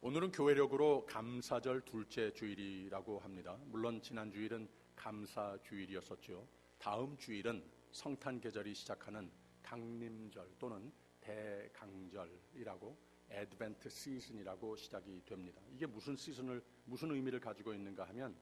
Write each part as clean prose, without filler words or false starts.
오늘은 교회력으로 감사절 둘째 주일이라고 합니다. 물론 지난 주일은 감사주일이었었죠. 다음 주일은 성탄 계절이 시작하는 강림절 또는 대강절이라고 애드벤트 시즌이라고 시작이 됩니다. 이게 무슨 의미를 가지고 있는가 하면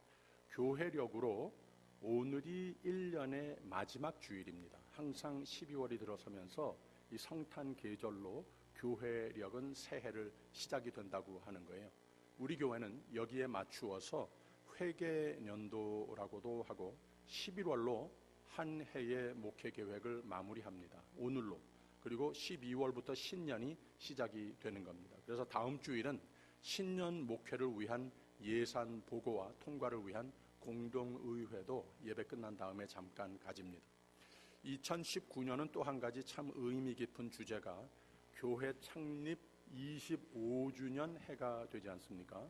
교회력으로 오늘이 1년의 마지막 주일입니다. 항상 12월이 들어서면서 이 성탄 계절로 교회력은 새해를 시작이 된다고 하는 거예요. 우리 교회는 여기에 맞추어서 회계년도라고도 하고 11월로 한 해의 목회 계획을 마무리합니다. 오늘로. 그리고 12월부터 신년이 시작이 되는 겁니다. 그래서 다음 주일은 신년 목회를 위한 예산 보고와 통과를 위한 공동의회도 예배 끝난 다음에 잠깐 가집니다. 2019년은 또 한 가지 참 의미 깊은 주제가 교회 창립 25주년 해가 되지 않습니까?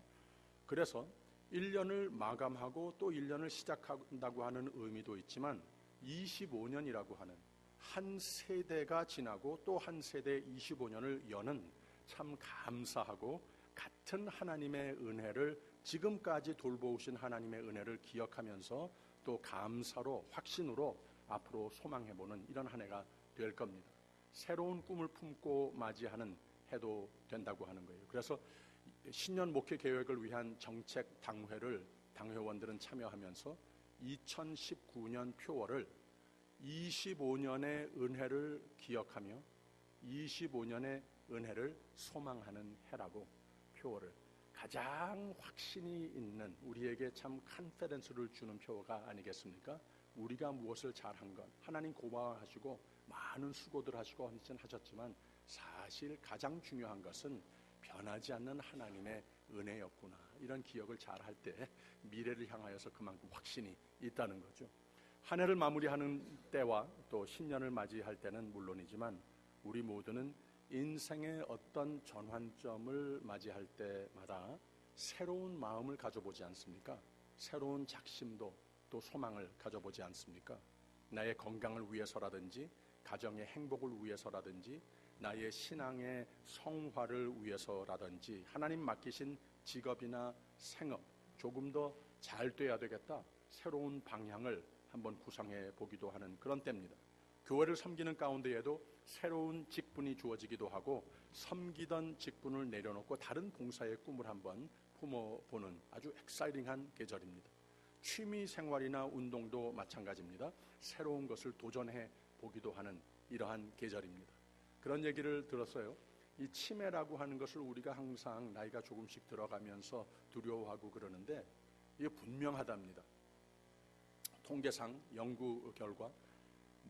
그래서 1년을 마감하고 또 1년을 시작한다고 하는 의미도 있지만 25년이라고 하는 한 세대가 지나고 또 한 세대 25년을 여는 참 감사하고 같은 하나님의 은혜를 지금까지 돌보신 하나님의 은혜를 기억하면서 또 감사로 확신으로 앞으로 소망해보는 이런 한 해가 될 겁니다. 새로운 꿈을 품고 맞이하는 해도 된다고 하는 거예요. 그래서 신년 목회 계획을 위한 정책 당회를 당회원들은 참여하면서 2019년 표어를 25년의 은혜를 기억하며 25년의 은혜를 소망하는 해라고 표어를 가장 확신이 있는 우리에게 참 컨피던스를 주는 표어가 아니겠습니까? 우리가 무엇을 잘한 것 하나님 고마워하시고 많은 수고들 하시고 헌신하셨지만 사실 가장 중요한 것은 변하지 않는 하나님의 은혜였구나. 이런 기억을 잘 할 때 미래를 향하여서 그만큼 확신이 있다는 거죠. 한 해를 마무리하는 때와 또 신년을 맞이할 때는 물론이지만 우리 모두는 인생의 어떤 전환점을 맞이할 때마다 새로운 마음을 가져보지 않습니까? 새로운 작심도 또 소망을 가져보지 않습니까? 나의 건강을 위해서라든지 가정의 행복을 위해서라든지 나의 신앙의 성화를 위해서라든지 하나님 맡기신 직업이나 생업 조금 더 잘 돼야 되겠다. 새로운 방향을 한번 구상해 보기도 하는 그런 때입니다. 교회를 섬기는 가운데에도 새로운 직분이 주어지기도 하고 섬기던 직분을 내려놓고 다른 봉사의 꿈을 한번 품어보는 아주 엑사이팅한 계절입니다. 취미 생활이나 운동도 마찬가지입니다. 새로운 것을 도전해 보기도 하는 이러한 계절입니다. 그런 얘기를 들었어요. 이 치매라고 하는 것을 우리가 항상 나이가 조금씩 들어가면서 두려워하고 그러는데 이게 분명하답니다. 통계상 연구 결과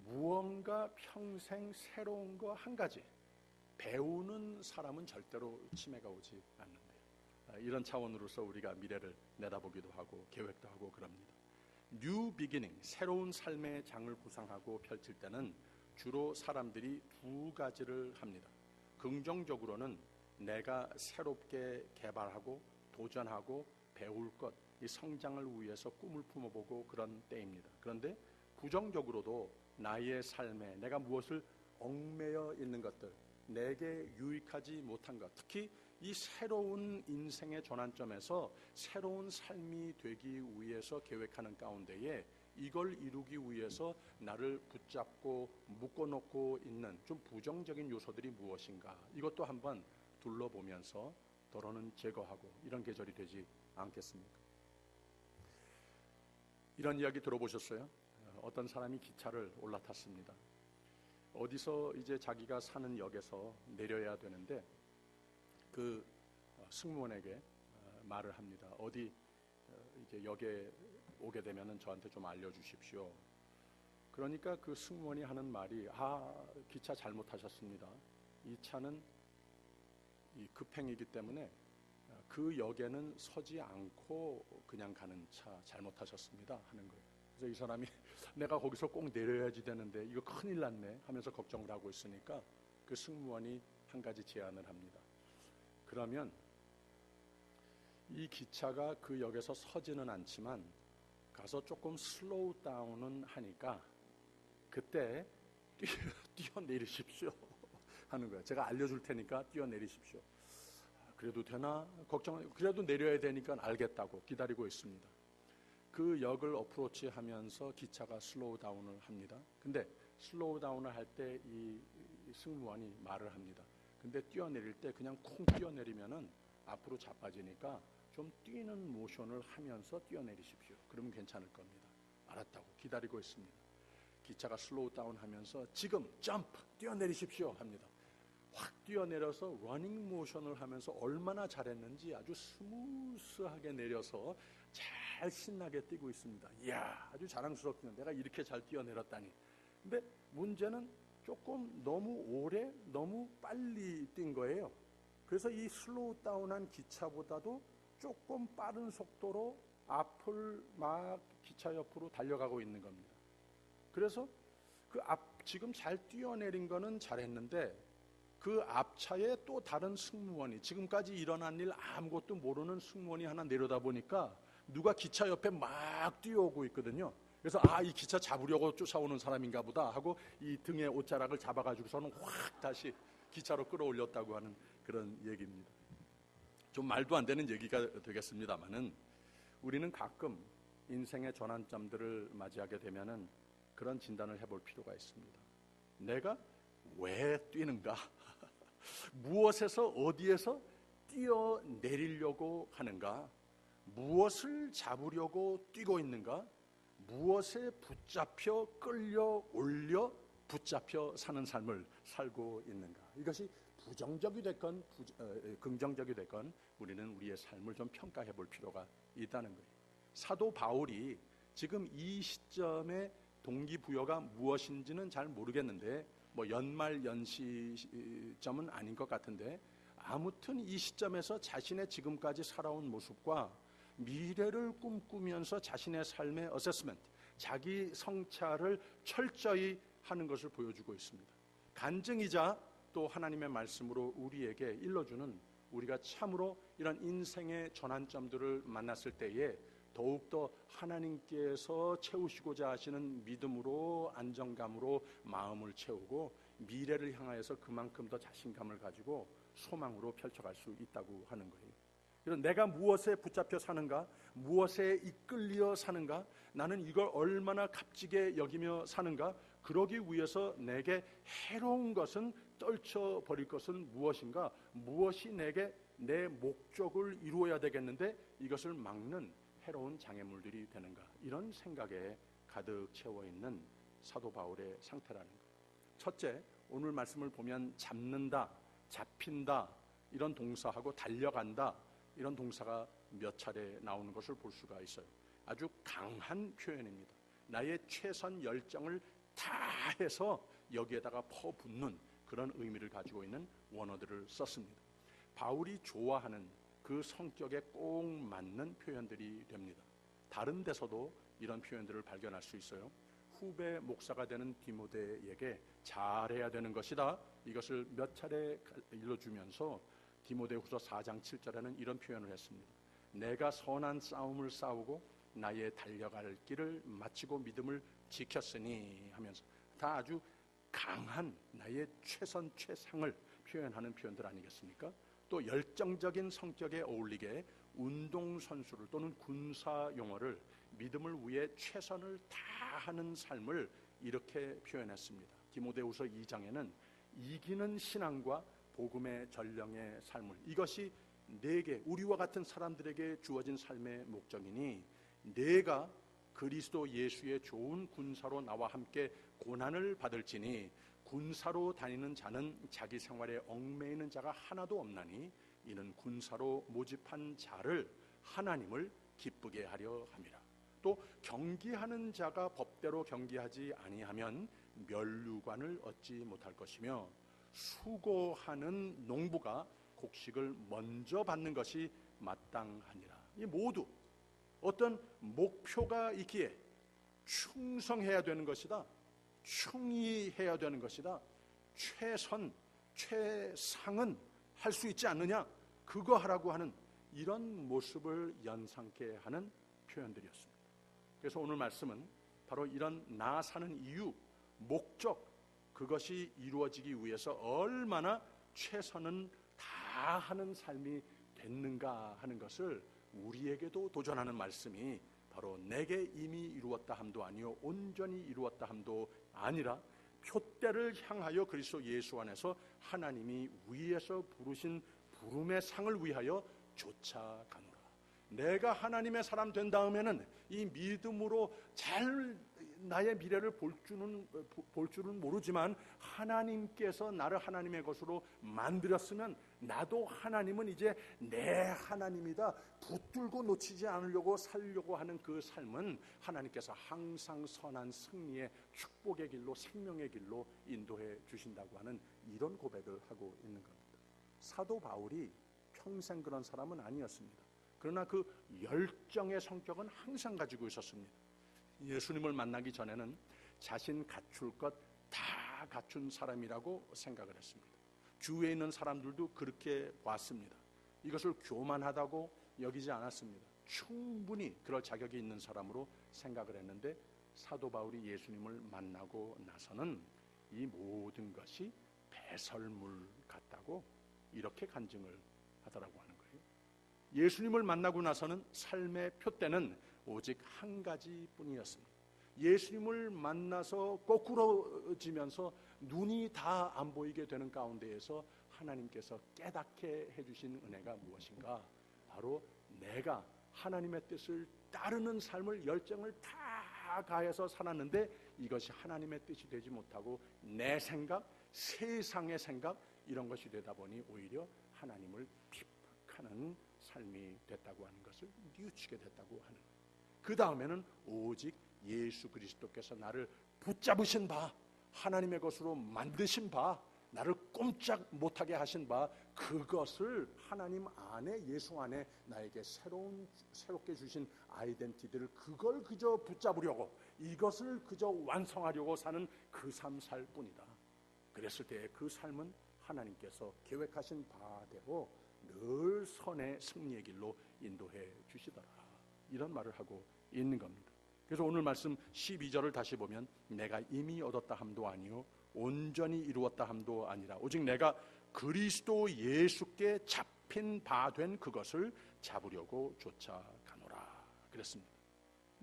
무언가 평생 새로운 거 한 가지 배우는 사람은 절대로 치매가 오지 않는데요. 이런 차원으로서 우리가 미래를 내다보기도 하고 계획도 하고 그럽니다. 뉴 비기닝, 새로운 삶의 장을 구상하고 펼칠 때는 주로 사람들이 두 가지를 합니다. 긍정적으로는 내가 새롭게 개발하고 도전하고 배울 것, 이 성장을 위해서 꿈을 품어보고 그런 때입니다. 그런데 부정적으로도 나의 삶에 내가 무엇을 얽매여 있는 것들, 내게 유익하지 못한 것, 특히 이 새로운 인생의 전환점에서 새로운 삶이 되기 위해서 계획하는 가운데에 이걸 이루기 위해서 나를 붙잡고 묶어놓고 있는 좀 부정적인 요소들이 무엇인가, 이것도 한번 둘러보면서 더러는 제거하고 이런 계절이 되지 않겠습니까? 이런 이야기 들어보셨어요? 어떤 사람이 기차를 올라탔습니다. 어디서 이제 자기가 사는 역에서 내려야 되는데 그 승무원에게 말을 합니다. 어디 이제 역에 오게 되면은 저한테 좀 알려주십시오. 그러니까 그 승무원이 하는 말이 기차 잘못하셨습니다. 이 차는 이 급행이기 때문에 그 역에는 서지 않고 그냥 가는 차 잘못하셨습니다 하는 거예요. 그래서 이 사람이 내가 거기서 꼭 내려야지 되는데 이거 큰일 났네 하면서 걱정을 하고 있으니까 그 승무원이 한 가지 제안을 합니다. 그러면 이 기차가 그 역에서 서지는 않지만 가서 조금 슬로우 다운은 하니까 그때 뛰어내리십시오 하는 거예요. 제가 알려줄 테니까 뛰어내리십시오. 그래도 되나 걱정, 그래도 내려야 되니까 알겠다고 기다리고 있습니다. 그 역을 어프로치 하면서 기차가 슬로우 다운을 합니다. 근데 슬로우 다운을 할 때 이 승무원이 말을 합니다. 근데 뛰어내릴 때 그냥 쿵 뛰어내리면은 앞으로 자빠지니까 좀 뛰는 모션을 하면서 뛰어내리십시오. 그러면 괜찮을 겁니다. 알았다고 기다리고 있습니다. 기차가 슬로우 다운 하면서 지금 점프 뛰어내리십시오 합니다. 확 뛰어내려서 러닝 모션을 하면서 얼마나 잘했는지 아주 스무스하게 내려서 잘 신나게 뛰고 있습니다. 이야, 아주 자랑스럽군요. 내가 이렇게 잘 뛰어내렸다니. 근데 문제는 조금 너무 오래 너무 빨리 뛴 거예요. 그래서 이 슬로우 다운한 기차보다도 조금 빠른 속도로 앞을 막 기차 옆으로 달려가고 있는 겁니다. 그래서 그 지금 잘 뛰어내린 거는 잘했는데 그 앞차에 또 다른 승무원이, 지금까지 일어난 일 아무것도 모르는 승무원이 하나 내려다 보니까 누가 기차 옆에 막 뛰어오고 있거든요. 그래서 이 기차 잡으려고 쫓아오는 사람인가 보다 하고 이 등에 옷자락을 잡아가지고서는 확 다시 기차로 끌어올렸다고 하는 그런 얘기입니다. 좀 말도 안 되는 얘기가 되겠습니다만은 우리는 가끔 인생의 전환점들을 맞이하게 되면은 그런 진단을 해볼 필요가 있습니다. 내가 왜 뛰는가? 무엇에서 어디에서 뛰어내리려고 하는가? 무엇을 잡으려고 뛰고 있는가? 무엇에 붙잡혀 끌려올려 붙잡혀 사는 삶을 살고 있는가? 이것이 부정적이 됐건 긍정적이 됐건 우리는 우리의 삶을 좀 평가해 볼 필요가 있다는 거예요. 사도 바울이 지금 이 시점에 동기부여가 무엇인지는 잘 모르겠는데 연말 연시점은 아닌 것 같은데 아무튼 이 시점에서 자신의 지금까지 살아온 모습과 미래를 꿈꾸면서 자신의 삶의 어세스먼트, 자기 성찰을 철저히 하는 것을 보여주고 있습니다. 간증이자 또 하나님의 말씀으로 우리에게 일러주는, 우리가 참으로 이런 인생의 전환점들을 만났을 때에 더욱더 하나님께서 채우시고자 하시는 믿음으로, 안정감으로 마음을 채우고 미래를 향하여서 그만큼 더 자신감을 가지고 소망으로 펼쳐갈 수 있다고 하는 거예요. 그래서 내가 무엇에 붙잡혀 사는가, 무엇에 이끌려 사는가, 나는 이걸 얼마나 값지게 여기며 사는가, 그러기 위해서 내게 해로운 것은 떨쳐버릴 것은 무엇인가, 무엇이 내게 내 목적을 이루어야 되겠는데 이것을 막는 해로운 장애물들이 되는가, 이런 생각에 가득 채워있는 사도 바울의 상태라는 것. 첫째, 오늘 말씀을 보면 잡는다, 잡힌다 이런 동사하고 달려간다 이런 동사가 몇 차례 나오는 것을 볼 수가 있어요. 아주 강한 표현입니다. 나의 최선 열정을 다해서 여기에다가 퍼붓는 그런 의미를 가지고 있는 원어들을 썼습니다. 바울이 좋아하는 그 성격에 꼭 맞는 표현들이 됩니다. 다른 데서도 이런 표현들을 발견할 수 있어요. 후배 목사가 되는 디모데에게 잘해야 되는 것이다, 이것을 몇 차례 일러주면서 디모데후서 4장 7절에는 이런 표현을 했습니다. 내가 선한 싸움을 싸우고 나의 달려갈 길을 마치고 믿음을 지켰으니 하면서 다 아주 강한 나의 최선 최상을 표현하는 표현들 아니겠습니까? 또 열정적인 성격에 어울리게 운동선수를 또는 군사 용어를 믿음을 위해 최선을 다하는 삶을 이렇게 표현했습니다. 디모데후서 2장에는 이기는 신앙과 복음의 전령의 삶을, 이것이 내게, 우리와 같은 사람들에게 주어진 삶의 목적이니 내가 그리스도 예수의 좋은 군사로 나와 함께 고난을 받을지니 군사로 다니는 자는 자기 생활에 얽매이는 자가 하나도 없나니 이는 군사로 모집한 자를 하나님을 기쁘게 하려 함이라. 또 경기하는 자가 법대로 경기하지 아니하면 면류관을 얻지 못할 것이며 수고하는 농부가 곡식을 먼저 받는 것이 마땅하니라. 이 모두 어떤 목표가 있기에 충성해야 되는 것이다, 충의해야 되는 것이다, 최선, 최상은 할 수 있지 않느냐, 그거 하라고 하는 이런 모습을 연상케 하는 표현들이었습니다. 그래서 오늘 말씀은 바로 이런 나 사는 이유, 목적, 그것이 이루어지기 위해서 얼마나 최선은 다하는 삶이 됐는가 하는 것을 우리에게도 도전하는 말씀이 바로 내게 이미 이루었다 함도 아니요 온전히 이루었다 함도 아니라 표대를 향하여 그리스도 예수 안에서 하나님이 위에서 부르신 부름의 상을 위하여 쫓아가노라. 내가 하나님의 사람 된 다음에는 이 믿음으로 잘 나의 미래를 볼 줄은 모르지만 하나님께서 나를 하나님의 것으로 만들었으면 나도 하나님은 이제 내 하나님이다 붙들고 놓치지 않으려고 살려고 하는 그 삶은 하나님께서 항상 선한 승리의 축복의 길로 생명의 길로 인도해 주신다고 하는 이런 고백을 하고 있는 겁니다. 사도 바울이 평생 그런 사람은 아니었습니다. 그러나 그 열정의 성격은 항상 가지고 있었습니다. 예수님을 만나기 전에는 자신 갖출 것 다 갖춘 사람이라고 생각을 했습니다. 주위에 있는 사람들도 그렇게 봤습니다. 이것을 교만하다고 여기지 않았습니다. 충분히 그럴 자격이 있는 사람으로 생각을 했는데 사도 바울이 예수님을 만나고 나서는 이 모든 것이 배설물 같다고 이렇게 간증을 하더라고 하는 거예요. 예수님을 만나고 나서는 삶의 표대는 오직 한 가지뿐이었습니다. 예수님을 만나서 거꾸로지면서 눈이 다 안 보이게 되는 가운데에서 하나님께서 깨닫게 해주신 은혜가 무엇인가? 바로 내가 하나님의 뜻을 따르는 삶을 열정을 다 가해서 살았는데 이것이 하나님의 뜻이 되지 못하고 내 생각, 세상의 생각 이런 것이 되다 보니 오히려 하나님을 핍박하는 삶이 됐다고 하는 것을 뉘우치게 됐다고 하는 거예요. 그 다음에는 오직 예수 그리스도께서 나를 붙잡으신 바, 하나님의 것으로 만드신 바, 나를 꼼짝 못하게 하신 바, 그것을 하나님 안에, 예수 안에 나에게 새롭게 주신 아이덴티티를 그걸 그저 붙잡으려고, 이것을 그저 완성하려고 사는 그 삶 살 뿐이다. 그랬을 때 그 삶은 하나님께서 계획하신 바대로 늘 선의 승리의 길로 인도해 주시더라. 이런 말을 하고 있는 겁니다. 그래서 오늘 말씀 12절을 다시 보면 내가 이미 얻었다 함도 아니요 온전히 이루었다 함도 아니라 오직 내가 그리스도 예수께 잡힌 바 된 그것을 잡으려고 쫓아가노라 그랬습니다.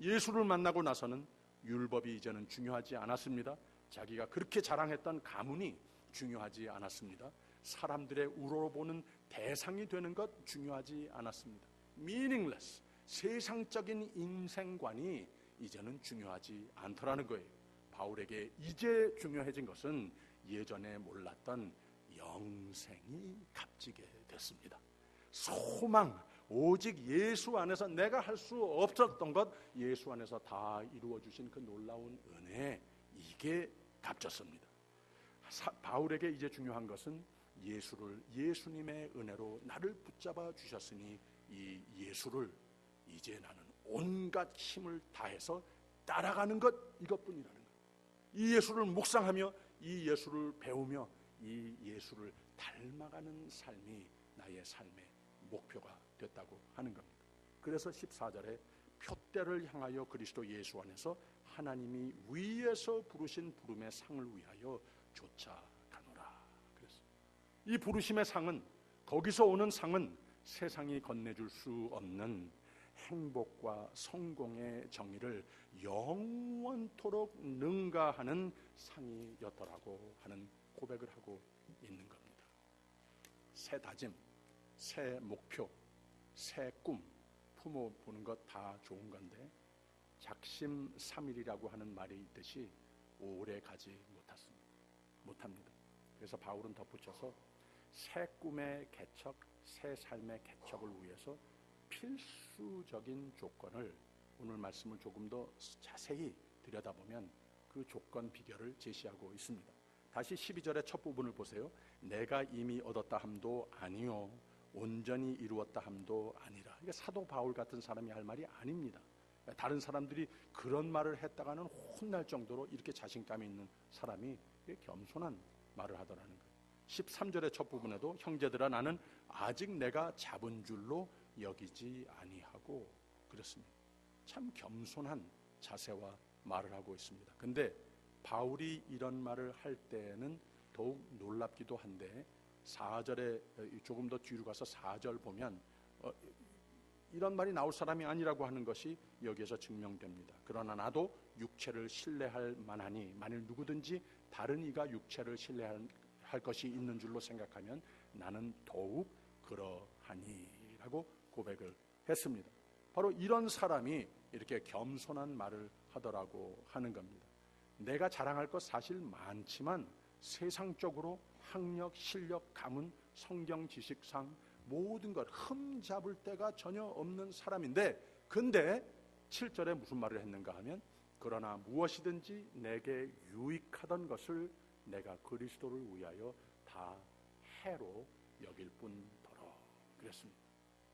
예수를 만나고 나서는 율법이 이제는 중요하지 않았습니다. 자기가 그렇게 자랑했던 가문이 중요하지 않았습니다. 사람들의 우러러보는 대상이 되는 것 중요하지 않았습니다. meaningless, 세상적인 인생관이 이제는 중요하지 않더라는 거예요. 바울에게 이제 중요해진 것은 예전에 몰랐던 영생이 값지게 됐습니다. 소망, 오직 예수 안에서 내가 할 수 없었던 것 예수 안에서 다 이루어 주신 그 놀라운 은혜, 이게 값졌습니다. 바울에게 이제 중요한 것은 예수님의 은혜로 나를 붙잡아 주셨으니 이 예수를 이제 나는 온갖 힘을 다해서 따라가는 것, 이것뿐이라는 것. 이 예수를 묵상하며 이 예수를 배우며 이 예수를 닮아가는 삶이 나의 삶의 목표가 됐다고 하는 겁니다. 그래서 14절에 표대를 향하여 그리스도 예수 안에서 하나님이 위에서 부르신 부름의 상을 위하여 쫓아가노라 그랬어요. 이 부르심의 상은, 거기서 오는 상은 세상이 건네줄 수 없는 행복과 성공의 정의를 영원토록 능가하는 상이었더라고 하는 고백을 하고 있는 겁니다. 새 다짐, 새 목표, 새 꿈 품어보는 것 다 좋은 건데 작심삼일이라고 하는 말이 있듯이 오래 가지 못합니다. 그래서 바울은 덧붙여서 새 꿈의 개척, 새 삶의 개척을 위해서 필수적인 조건을, 오늘 말씀을 조금 더 자세히 들여다보면 그 조건 비결을 제시하고 있습니다. 다시 12절의 첫 부분을 보세요. 내가 이미 얻었다 함도 아니요 온전히 이루었다 함도 아니라. 이게 사도 바울 같은 사람이 할 말이 아닙니다. 다른 사람들이 그런 말을 했다가는 혼날 정도로 이렇게 자신감이 있는 사람이 겸손한 말을 하더라는 거예요. 13절의 첫 부분에도 형제들아 나는 아직 내가 잡은 줄로 여기지 아니하고 그렇습니다. 참 겸손한 자세와 말을 하고 있습니다. 근데 바울이 이런 말을 할 때는 더욱 놀랍기도 한데 4절에 조금 더 뒤로 가서 4절 보면 이런 말이 나올 사람이 아니라고 하는 것이 여기에서 증명됩니다. 그러나 나도 육체를 신뢰할 만하니 만일 누구든지 다른 이가 육체를 신뢰할 것이 있는 줄로 생각하면 나는 더욱 그러하니라고 고백을 했습니다. 바로 이런 사람이 이렇게 겸손한 말을 하더라고 하는 겁니다. 내가 자랑할 것 사실 많지만 세상적으로 학력, 실력, 가문, 성경 지식상 모든 것 흠잡을 데가 전혀 없는 사람인데, 근데 7절에 무슨 말을 했는가 하면 그러나 무엇이든지 내게 유익하던 것을 내가 그리스도를 위하여 다 해로 여길 뿐더러 그랬습니다.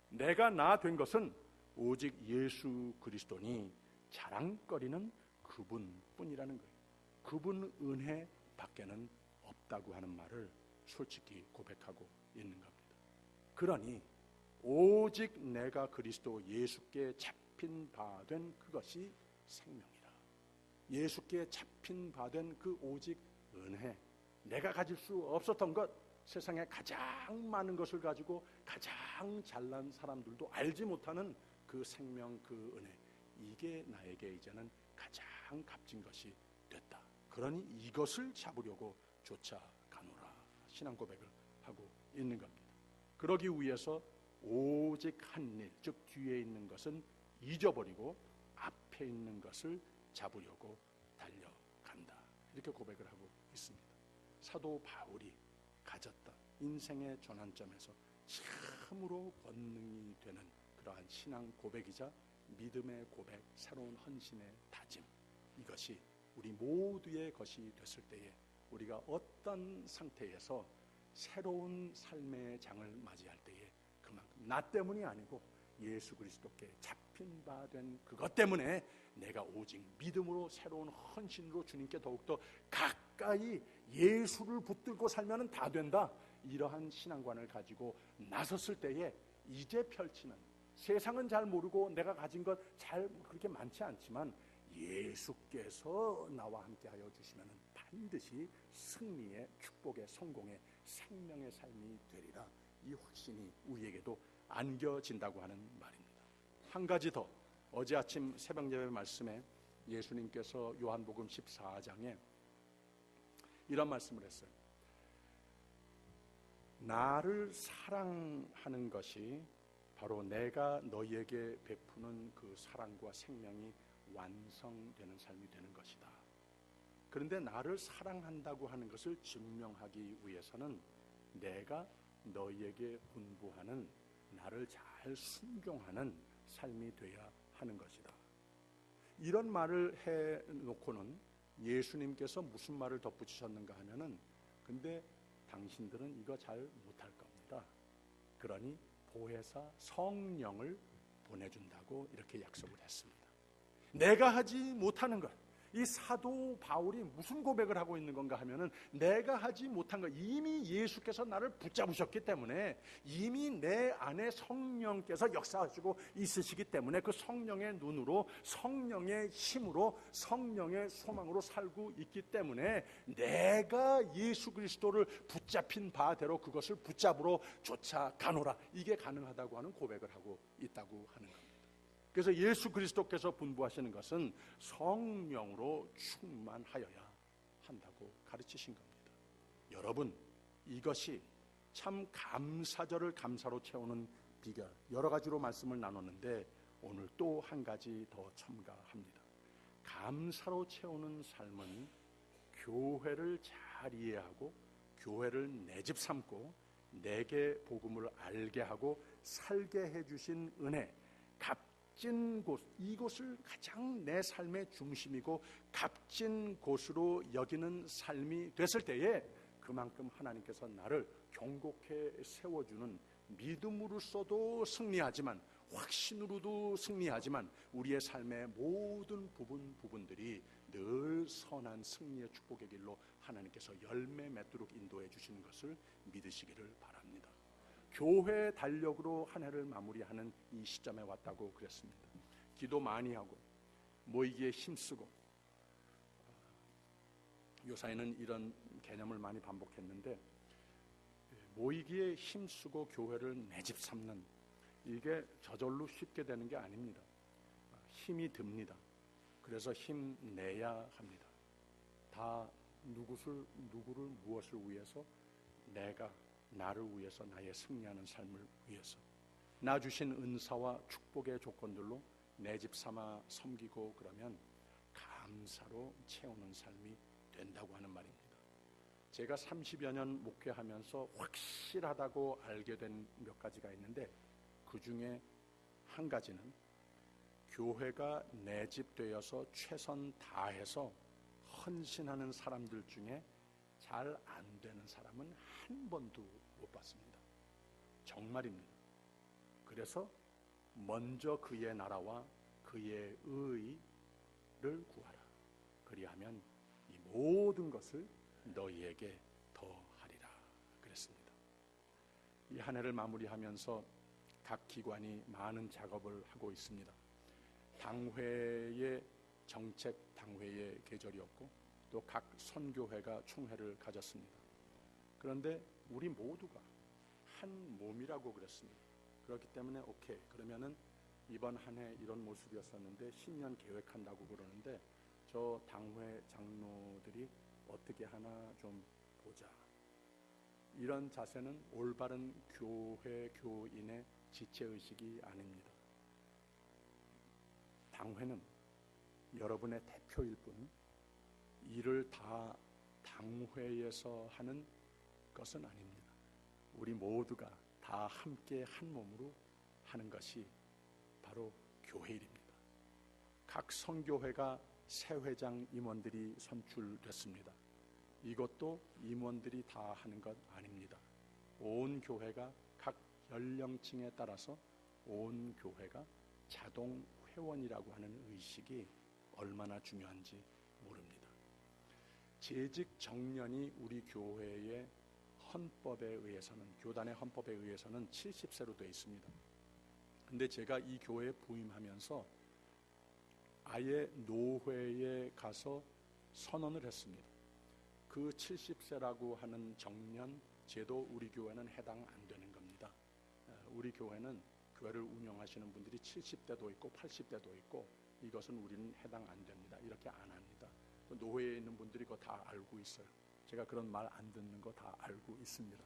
내가 나 된 것은 오직 예수 그리스도니 자랑거리는 그분뿐이라는 거예요. 그분 은혜 밖에는 없다고 하는 말을 솔직히 고백하고 있는 겁니다. 그러니 오직 내가 그리스도 예수께 잡힌 바 된 그것이 생명이라. 예수께 잡힌 바 된 그 오직 은혜, 내가 가질 수 없었던 것, 세상에 가장 많은 것을 가지고 가장 잘난 사람들도 알지 못하는 그 생명, 그 은혜, 이게 나에게 이제는 가장 값진 것이 됐다. 그러니 이것을 잡으려고 쫓아가노라 신앙 고백을 하고 있는 겁니다. 그러기 위해서 오직 한 일, 즉 뒤에 있는 것은 잊어버리고 앞에 있는 것을 잡으려고 달려간다. 이렇게 고백을 하고 있습니다. 사도 바울이 가졌던 인생의 전환점에서 참으로 권능이 되는 그러한 신앙 고백이자 믿음의 고백, 새로운 헌신의 다짐, 이것이 우리 모두의 것이 됐을 때에 우리가 어떤 상태에서 새로운 삶의 장을 맞이할 때에 그만큼 나 때문이 아니고 예수 그리스도께 잡힌 바 된 그것 때문에 내가 오직 믿음으로 새로운 헌신으로 주님께 더욱더 가까이 예수를 붙들고 살면 다 된다, 이러한 신앙관을 가지고 나섰을 때에 이제 펼치는, 세상은 잘 모르고 내가 가진 것 잘 그렇게 많지 않지만 예수께서 나와 함께 하여 주시면 반드시 승리의, 축복의, 성공의, 생명의 삶이 되리라, 이 확신이 우리에게도 안겨진다고 하는 말입니다. 한 가지 더, 어제 아침 새벽 예배 말씀에 예수님께서 요한복음 14장에 이런 말씀을 했어요. 나를 사랑하는 것이 바로 내가 너희에게 베푸는 그 사랑과 생명이 완성되는 삶이 되는 것이다. 그런데 나를 사랑한다고 하는 것을 증명하기 위해서는 내가 너희에게 분부하는, 나를 잘 순종하는 삶이 되어야 하는 것이다. 이런 말을 해놓고는 예수님께서 무슨 말을 덧붙이셨는가 하면은, 근데 당신들은 이거 잘 못할 겁니다. 그러니 보혜사 성령을 보내준다고 이렇게 약속을 했습니다. 내가 하지 못하는 것, 이 사도 바울이 무슨 고백을 하고 있는 건가 하면은, 내가 하지 못한 것, 이미 예수께서 나를 붙잡으셨기 때문에, 이미 내 안에 성령께서 역사하시고 있으시기 때문에 그 성령의 눈으로, 성령의 힘으로, 성령의 소망으로 살고 있기 때문에 내가 예수 그리스도를 붙잡힌 바대로 그것을 붙잡으러 쫓아가노라, 이게 가능하다고 하는 고백을 하고 있다고 하는 겁니다. 그래서 예수 그리스도께서 분부하시는 것은 성령으로 충만하여야 한다고 가르치신 겁니다. 여러분, 이것이 참 감사절을 감사로 채우는 비결, 여러 가지로 말씀을 나눴는데 오늘 또 한 가지 더 첨가합니다. 감사로 채우는 삶은 교회를 잘 이해하고 교회를 내 집 삼고 내게 복음을 알게 하고 살게 해주신 은혜, 값진 곳, 이곳을 가장 내 삶의 중심이고 값진 곳으로 여기는 삶이 됐을 때에 그만큼 하나님께서 나를 경고케 세워주는, 믿음으로서도 승리하지만 확신으로도 승리하지만 우리의 삶의 모든 부분들이 늘 선한 승리의 축복의 길로 하나님께서 열매 맺도록 인도해 주시는 것을 믿으시기를 바랍니다. 교회 달력으로 한 해를 마무리하는 이 시점에 왔다고 그랬습니다. 기도 많이 하고 모이기에 힘쓰고, 요사이는 이런 개념을 많이 반복했는데, 모이기에 힘쓰고 교회를 내 집 삼는 이게 저절로 쉽게 되는 게 아닙니다. 힘이 듭니다. 그래서 힘내야 합니다. 다 누구를 무엇을 위해서? 내가 나를 위해서, 나의 승리하는 삶을 위해서, 나 주신 은사와 축복의 조건들로 내 집 삼아 섬기고 그러면 감사로 채우는 삶이 된다고 하는 말입니다. 제가 30여 년 목회하면서 확실하다고 알게 된 몇 가지가 있는데, 그 중에 한 가지는 교회가 내 집 되어서 최선 다해서 헌신하는 사람들 중에 잘 안 되는 사람은 한 번도 못 봤습니다. 정말입니다. 그래서 먼저 그의 나라와 그의 의를 구하라. 그리하면 이 모든 것을 너희에게 더하리라 그랬습니다. 이 한 해를 마무리하면서 각 기관이 많은 작업을 하고 있습니다. 당회의 정책 당회의 계절이었고, 또 각 선교회가 총회를 가졌습니다. 그런데 우리 모두가 한 몸이라고 그랬습니다. 그렇기 때문에 오케이, 그러면은 이번 한 해 이런 모습이었었는데 신년 계획한다고 그러는데 저 당회 장로들이 어떻게 하나 좀 보자. 이런 자세는 올바른 교회 교인의 지체의식이 아닙니다. 당회는 여러분의 대표일 뿐 일을 다 당회에서 하는 것은 아닙니다. 우리 모두가 다 함께 한 몸으로 하는 것이 바로 교회 일입니다. 각 선교회가 새 회장 임원들이 선출됐습니다. 이것도 임원들이 다 하는 것 아닙니다. 온 교회가 각 연령층에 따라서 온 교회가 자동 회원이라고 하는 의식이 얼마나 중요한지 모릅니다. 재직 정년이 우리 교회의 헌법에 의해서는, 교단의 헌법에 의해서는 70세로 되어 있습니다. 근데 제가 이 교회에 부임하면서 아예 노회에 가서 선언을 했습니다. 그 70세라고 하는 정년 제도 우리 교회는 해당 안 되는 겁니다. 우리 교회는 교회를 운영하시는 분들이 70대도 있고 80대도 있고 이것은 우리는 해당 안 됩니다. 이렇게 안 합니다. 노회에 있는 분들이 그거 다 알고 있어요. 제가 그런 말 안 듣는 거 다 알고 있습니다.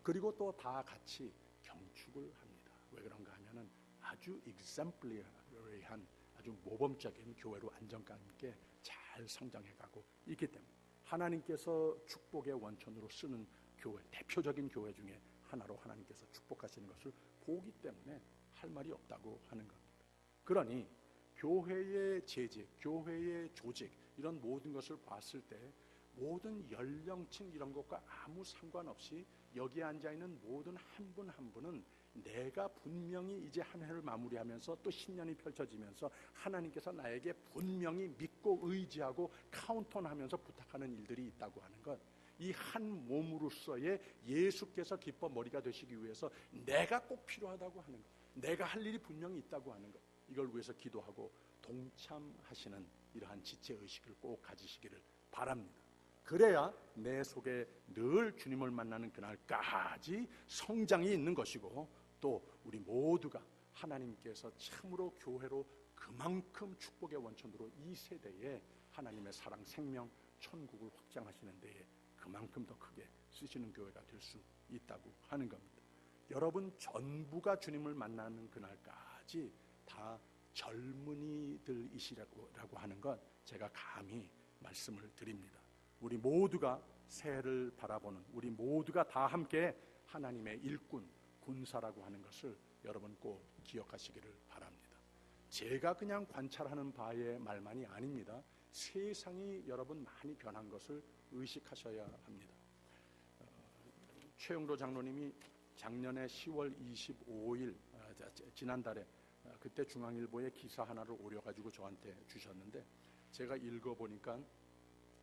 그리고 또 다 같이 경축을 합니다. 왜 그런가 하면은 아주 exemplary한 아주 모범적인 교회로 안정감 있게 잘 성장해가고 있기 때문에 하나님께서 축복의 원천으로 쓰는 교회, 대표적인 교회 중에 하나로 하나님께서 축복하시는 것을 보기 때문에 할 말이 없다고 하는 겁니다. 그러니 교회의 재직, 교회의 조직 이런 모든 것을 봤을 때 모든 연령층 이런 것과 아무 상관없이 여기에 앉아있는 모든 한 분 한 분은 내가 분명히 이제 한 해를 마무리하면서 또 신년이 펼쳐지면서 하나님께서 나에게 분명히 믿고 의지하고 카운턴하면서 부탁하는 일들이 있다고 하는 것, 이 한 몸으로서의 예수께서 기뻐 머리가 되시기 위해서 내가 꼭 필요하다고 하는 것, 내가 할 일이 분명히 있다고 하는 것, 이걸 위해서 기도하고 동참하시는 이러한 지체의식을 꼭 가지시기를 바랍니다. 그래야 내 속에 늘 주님을 만나는 그날까지 성장이 있는 것이고, 또 우리 모두가 하나님께서 참으로 교회로 그만큼 축복의 원천으로 이 세대에 하나님의 사랑, 생명, 천국을 확장하시는 데에 그만큼 더 크게 쓰시는 교회가 될 수 있다고 하는 겁니다. 여러분 전부가 주님을 만나는 그날까지 다 젊은이들이시라고 하는 것 제가 감히 말씀을 드립니다. 우리 모두가 새해를 바라보는, 우리 모두가 다 함께 하나님의 일꾼, 군사라고 하는 것을 여러분 꼭 기억하시기를 바랍니다. 제가 그냥 관찰하는 바의 말만이 아닙니다. 세상이 여러분 많이 변한 것을 의식하셔야 합니다. 최영도 장로님이 작년에 10월 25일 지난달에 그때 중앙일보에 기사 하나를 오려가지고 저한테 주셨는데, 제가 읽어보니까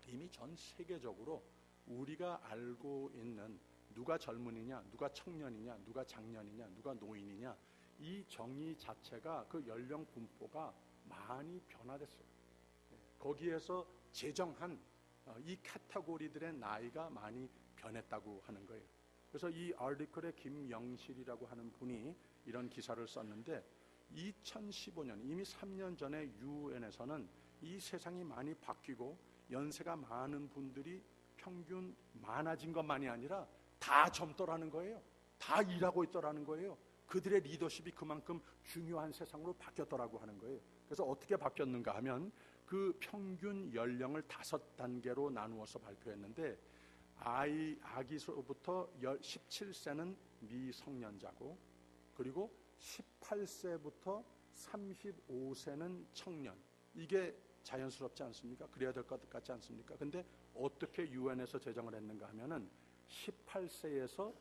이미 전 세계적으로 우리가 알고 있는 누가 젊은이냐, 누가 청년이냐, 누가 장년이냐, 누가 노인이냐, 이 정의 자체가 그 연령 분포가 많이 변화됐어요. 거기에서 제정한 이 카테고리들의 나이가 많이 변했다고 하는 거예요. 그래서 이 아티클의 김영실이라고 하는 분이 이런 기사를 썼는데 2015년 이미 3년 전에 유엔에서는 이 세상이 많이 바뀌고 연세가 많은 분들이 평균 많아진 것만이 아니라 다 젊더라는 거예요. 다 일하고 있더라는 거예요. 그들의 리더십이 그만큼 중요한 세상으로 바뀌었더라고 하는 거예요. 그래서 어떻게 바뀌었는가 하면 그 평균 연령을 5단계로 나누어서 발표했는데 아기서부터 17세는 미성년자고, 그리고 18세부터 35세는 청년. 이게 자연스럽지 않습니까? 그래야 될 것 같지 않습니까? 근데 어떻게 유엔에서 제정을 했는가 하면은 18세에서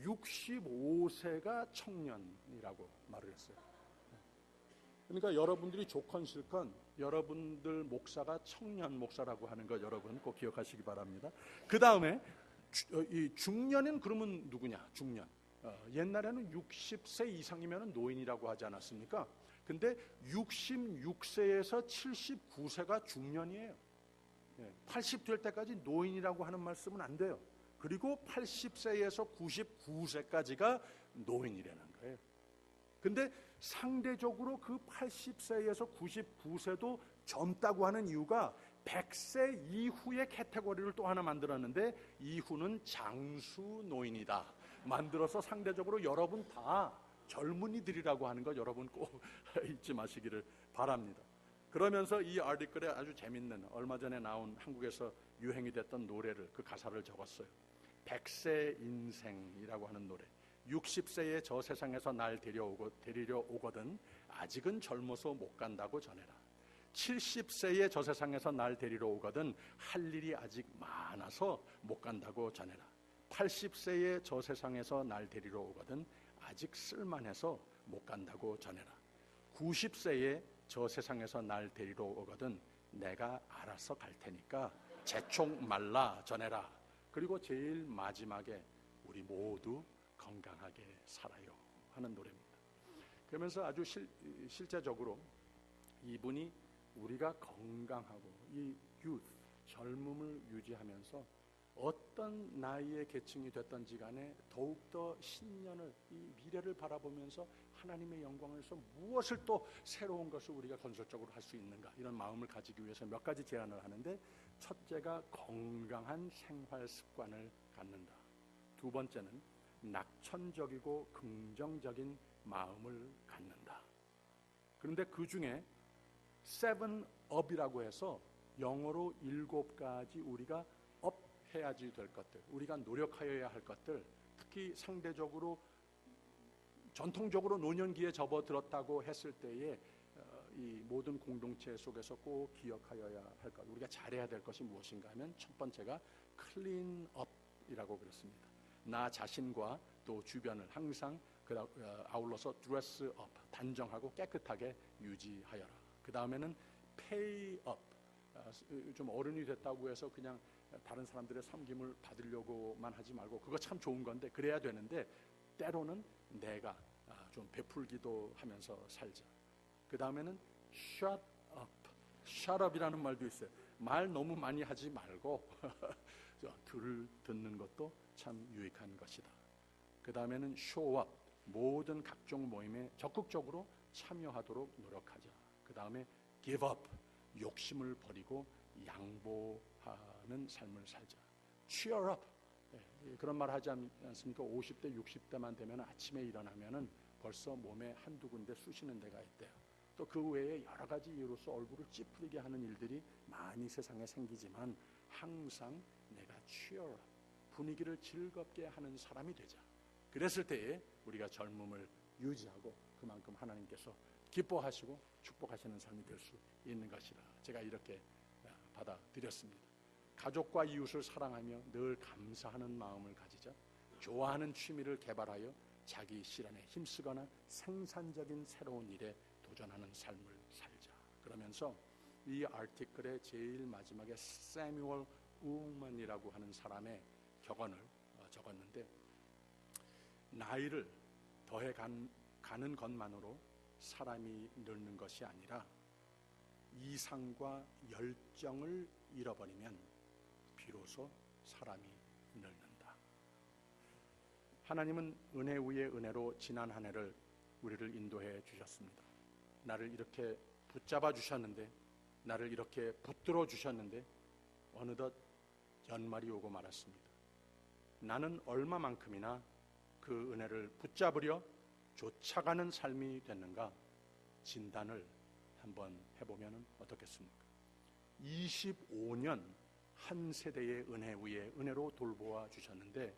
65세가 청년이라고 말을 했어요. 그러니까 여러분들이 좋건 싫건 여러분들 목사가 청년 목사라고 하는 거 여러분 꼭 기억하시기 바랍니다. 그 다음에 이 중년은 그러면 누구냐? 중년. 옛날에는 60세 이상이면 노인이라고 하지 않았습니까? 근데 66세에서 79세가 중년이에요. 80 될 때까지 노인이라고 하는 말씀은 안 돼요. 그리고 80세에서 99세까지가 노인이라는 거예요. 근데 상대적으로 그 80세에서 99세도 젊다고 하는 이유가 100세 이후의 카테고리를 또 하나 만들었는데, 이후는 장수 노인이다 만들어서 상대적으로 여러분 다 젊은이들이라고 하는 거 여러분 꼭 잊지 마시기를 바랍니다. 그러면서 이 아티클에 아주 재밌는, 얼마 전에 나온 한국에서 유행이 됐던 노래를, 그 가사를 적었어요. 100세 인생이라고 하는 노래. 60세에 저 세상에서 날 데리러 오거든 아직은 젊어서 못 간다고 전해라. 70세에 저 세상에서 날 데리러 오거든 할 일이 아직 많아서 못 간다고 전해라. 80세에 저 세상에서 날 데리러 오거든 아직 쓸만해서 못 간다고 전해라. 90세에 저 세상에서 날 데리러 오거든 내가 알아서 갈 테니까 재촉 말라 전해라. 그리고 제일 마지막에 우리 모두 건강하게 살아요 하는 노래입니다. 그러면서 아주 실제적으로 이분이 우리가 건강하고 이 젊음을 유지하면서 어떤 나이의 계층이 됐던지 간에 더욱더 신년을, 이 미래를 바라보면서 하나님의 영광을 위해서 무엇을 또 새로운 것을 우리가 건설적으로 할 수 있는가, 이런 마음을 가지기 위해서 몇 가지 제안을 하는데, 첫째가 건강한 생활 습관을 갖는다. 두 번째는 낙천적이고 긍정적인 마음을 갖는다. 그런데 그 중에 7up이라고 해서 영어로 7가지 우리가 해야지 될 것들, 우리가 노력하여야 할 것들, 특히 상대적으로 전통적으로 노년기에 접어들었다고 했을 때에 이 모든 공동체 속에서 꼭 기억하여야 할 것, 우리가 잘해야 될 것이 무엇인가 하면 첫 번째가 clean up이라고 그랬습니다. 나 자신과 또 주변을 항상 아울러서 dress up, 단정하고 깨끗하게 유지하여라. 그 다음에는 pay up, 좀 어른이 됐다고 해서 그냥 다른 사람들의 섬김을 받으려고만 하지 말고, 그거 참 좋은 건데 그래야 되는데 때로는 내가 좀 베풀기도 하면서 살자. 그 다음에는 shut up, shut up이라는 말도 있어요. 말 너무 많이 하지 말고 들을 듣는 것도 참 유익한 것이다. 그 다음에는 show up, 모든 각종 모임에 적극적으로 참여하도록 노력하자. 그 다음에 give up, 욕심을 버리고 양보하는 삶을 살자. cheer up, 그런 말 하지 않습니까? 50대 60대만 되면 아침에 일어나면은 벌써 몸에 한두 군데 쑤시는 데가 있대요. 또 그 외에 여러 가지 이유로서 얼굴을 찌푸리게 하는 일들이 많이 세상에 생기지만 항상 내가 cheer up, 분위기를 즐겁게 하는 사람이 되자. 그랬을 때에 우리가 젊음을 유지하고 그만큼 하나님께서 기뻐하시고 축복하시는 삶이 될 수 있는 것이라 제가 이렇게 받아들였습니다. 가족과 이웃을 사랑하며 늘 감사하는 마음을 가지자. 좋아하는 취미를 개발하여 자기 실현에 힘쓰거나 생산적인 새로운 일에 도전하는 삶을 살자. 그러면서 이 아티클의 제일 마지막에 세뮤얼 우먼이라고 하는 사람의 격언을 적었는데, 나이를 더해 가는 것만으로 사람이 늙는 것이 아니라 이상과 열정을 잃어버리면 비로소 사람이 늙는다. 하나님은 은혜 위에 은혜로 지난 한 해를 우리를 인도해 주셨습니다. 나를 이렇게 붙잡아 주셨는데, 나를 이렇게 붙들어 주셨는데 어느덧 연말이 오고 말았습니다. 나는 얼마만큼이나 그 은혜를 붙잡으려 쫓아가는 삶이 됐는가 진단을 한번 해보면 어떻겠습니까? 25년 한 세대의 은혜 위에 은혜로 돌보아 주셨는데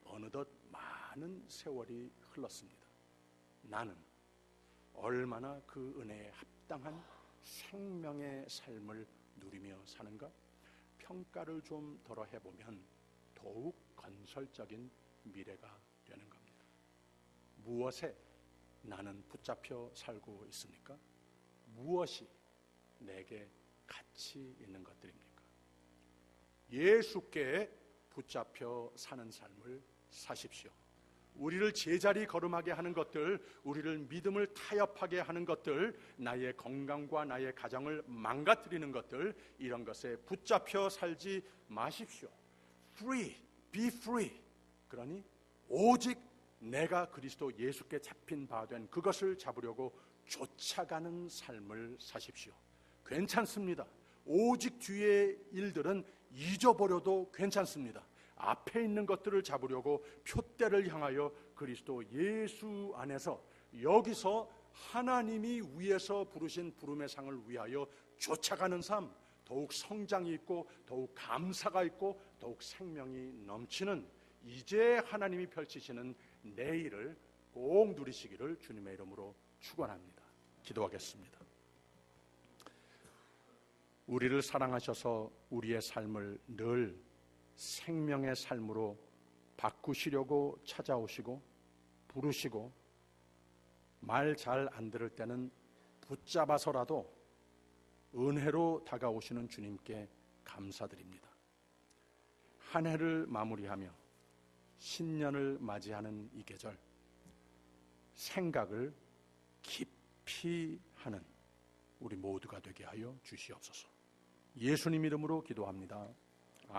어느덧 많은 세월이 흘렀습니다. 나는 얼마나 그 은혜에 합당한 생명의 삶을 누리며 사는가? 평가를 좀 덜어 해보면 더욱 건설적인 미래가 되는 겁니다. 무엇에 나는 붙잡혀 살고 있습니까? 무엇이 내게 가치 있는 것들입니까? 예수께 붙잡혀 사는 삶을 사십시오. 우리를 제자리 걸음하게 하는 것들, 우리를 믿음을 타협하게 하는 것들, 나의 건강과 나의 가정을 망가뜨리는 것들, 이런 것에 붙잡혀 살지 마십시오. Free, be free. 그러니 오직 내가 그리스도 예수께 잡힌 바 된 그것을 잡으려고 쫓아가는 삶을 사십시오. 괜찮습니다. 오직 뒤의 일들은 잊어버려도 괜찮습니다. 앞에 있는 것들을 잡으려고 표대를 향하여 그리스도 예수 안에서, 여기서 하나님이 위에서 부르신 부름의 상을 위하여 쫓아가는 삶, 더욱 성장이 있고 더욱 감사가 있고 더욱 생명이 넘치는, 이제 하나님이 펼치시는 내일을 꼭 누리시기를 주님의 이름으로 축원합니다. 기도하겠습니다. 우리를 사랑하셔서 우리의 삶을 늘 생명의 삶으로 바꾸시려고 찾아오시고 부르시고, 말 잘 안 들을 때는 붙잡아서라도 은혜로 다가오시는 주님께 감사드립니다. 한 해를 마무리하며 신년을 맞이하는 이 계절, 생각을 깊이 하는 우리 모두가 되게 하여 주시옵소서. 예수님 이름으로 기도합니다.